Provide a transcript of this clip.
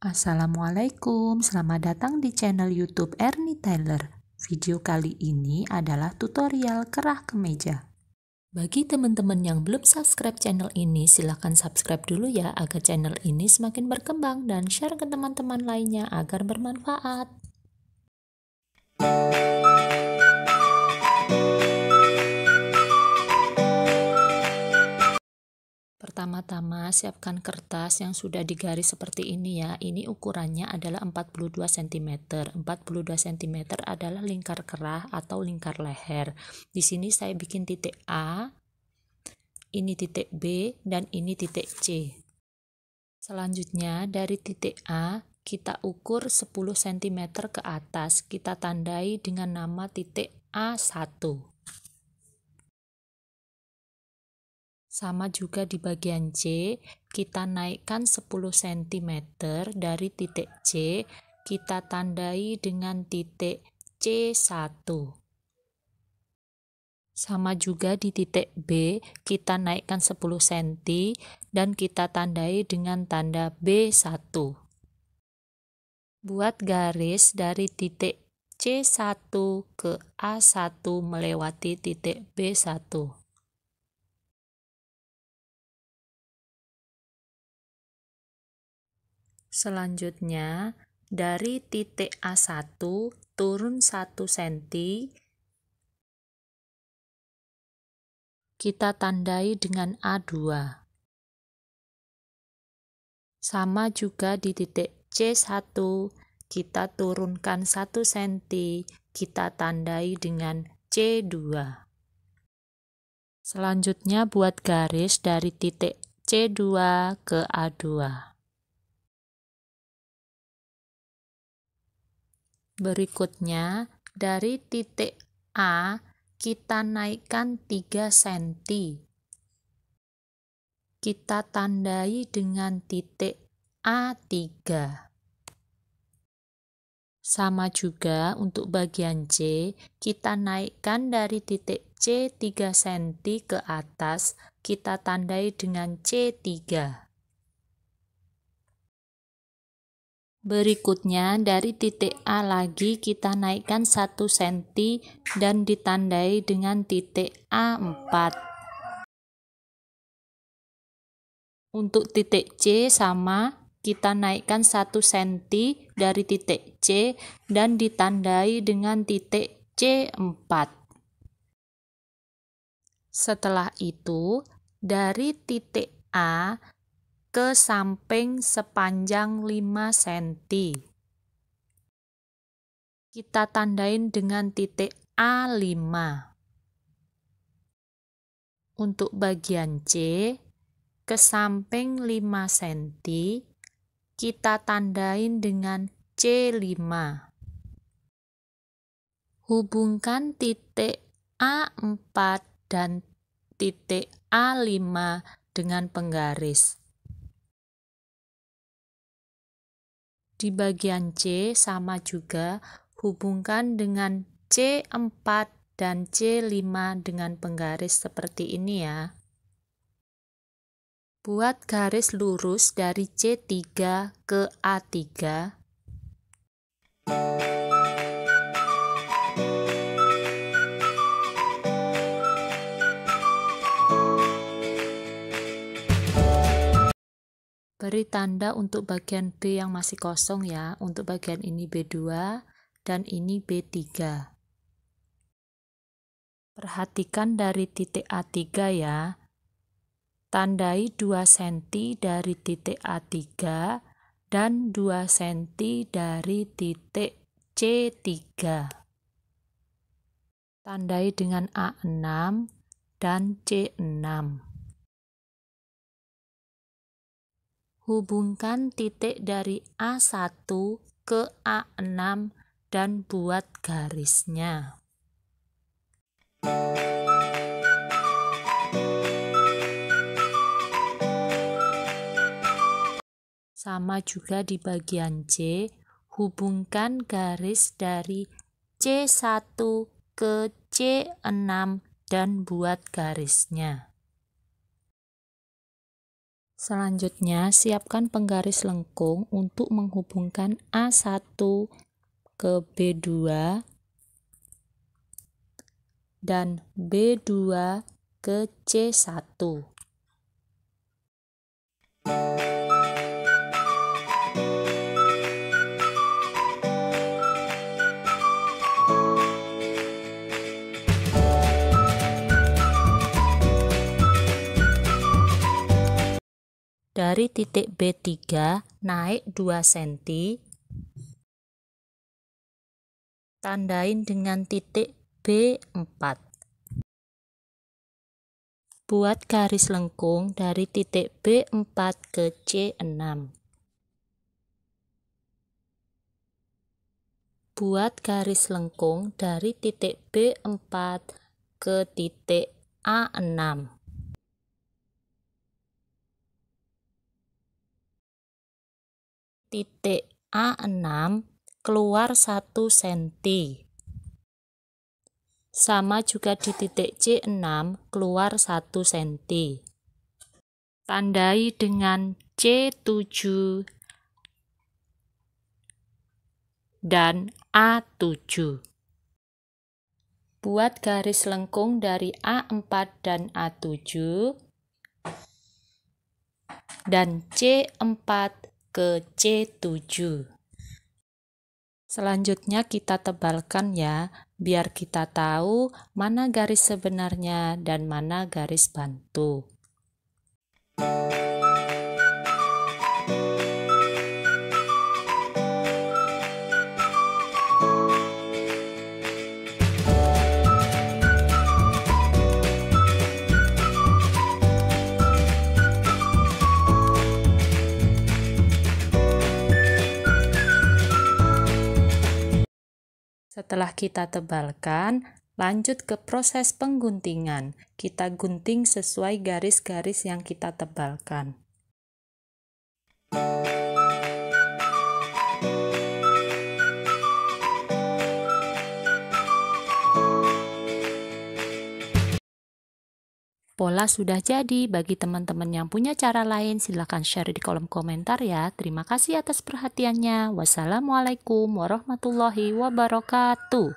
Assalamualaikum, selamat datang di channel YouTube Ernie Tyler. Video kali ini adalah tutorial kerah kemeja. Bagi teman-teman yang belum subscribe channel ini, silahkan subscribe dulu ya agar channel ini semakin berkembang dan share ke teman-teman lainnya agar bermanfaat. Pertama-tama siapkan kertas yang sudah digaris seperti ini ya. Ini ukurannya adalah 42 cm. 42 cm adalah lingkar kerah atau lingkar leher. Di sini saya bikin titik A, ini titik B, dan ini titik C. Selanjutnya dari titik A kita ukur 10 cm ke atas. Kita tandai dengan nama titik A1. Sama juga di bagian C, kita naikkan 10 cm dari titik C, kita tandai dengan titik C1. Sama juga di titik B, kita naikkan 10 cm dan kita tandai dengan tanda B1. Buat garis dari titik C1 ke A1 melewati titik B1. Selanjutnya, dari titik A1 turun 1 cm, kita tandai dengan A2. Sama juga di titik C1, kita turunkan 1 cm, kita tandai dengan C2. Selanjutnya buat garis dari titik C2 ke A2. Berikutnya, dari titik A, kita naikkan 3 cm. Kita tandai dengan titik A3. Sama juga untuk bagian C, kita naikkan dari titik C 3 cm ke atas, kita tandai dengan C3. Berikutnya dari titik A lagi kita naikkan 1 cm dan ditandai dengan titik A4. Untuk titik C sama, kita naikkan 1 cm dari titik C dan ditandai dengan titik C4. Setelah itu, dari titik A ke samping sepanjang 5 cm. Kita tandain dengan titik A5. Untuk bagian C, ke samping 5 cm, kita tandain dengan C5. Hubungkan titik A4 dan titik A5 dengan penggaris. Di bagian C sama juga, hubungkan dengan C4 dan C5 dengan penggaris seperti ini ya. Buat garis lurus dari C3 ke A3. Beri tanda untuk bagian B yang masih kosong ya. Untuk bagian ini B2 dan ini B3. Perhatikan dari titik A3 ya. Tandai 2 cm dari titik A3 dan 2 cm dari titik C3. Tandai dengan A6 dan C6. Hubungkan titik dari A1 ke A6 dan buat garisnya. Sama juga di bagian C, hubungkan garis dari C1 ke C6 dan buat garisnya. Selanjutnya, siapkan penggaris lengkung untuk menghubungkan A1 ke B2 dan B2 ke C1. Dari titik B3 naik 2 cm, tandain dengan titik B4. Buat garis lengkung dari titik B4 ke C6. Buat garis lengkung dari titik B4 ke titik A6. Titik A6 keluar 1 cm. Sama juga di titik C6 keluar 1 cm. Tandai dengan C7 dan A7. Buat garis lengkung dari A4 dan A7 dan C4 ke C7. Selanjutnya kita tebalkan ya, biar kita tahu mana garis sebenarnya dan mana garis bantu. Setelah kita tebalkan, lanjut ke proses pengguntingan. Kita gunting sesuai garis-garis yang kita tebalkan. Pola sudah jadi. Bagi teman-teman yang punya cara lain, silahkan share di kolom komentar ya. Terima kasih atas perhatiannya. Wassalamualaikum warahmatullahi wabarakatuh.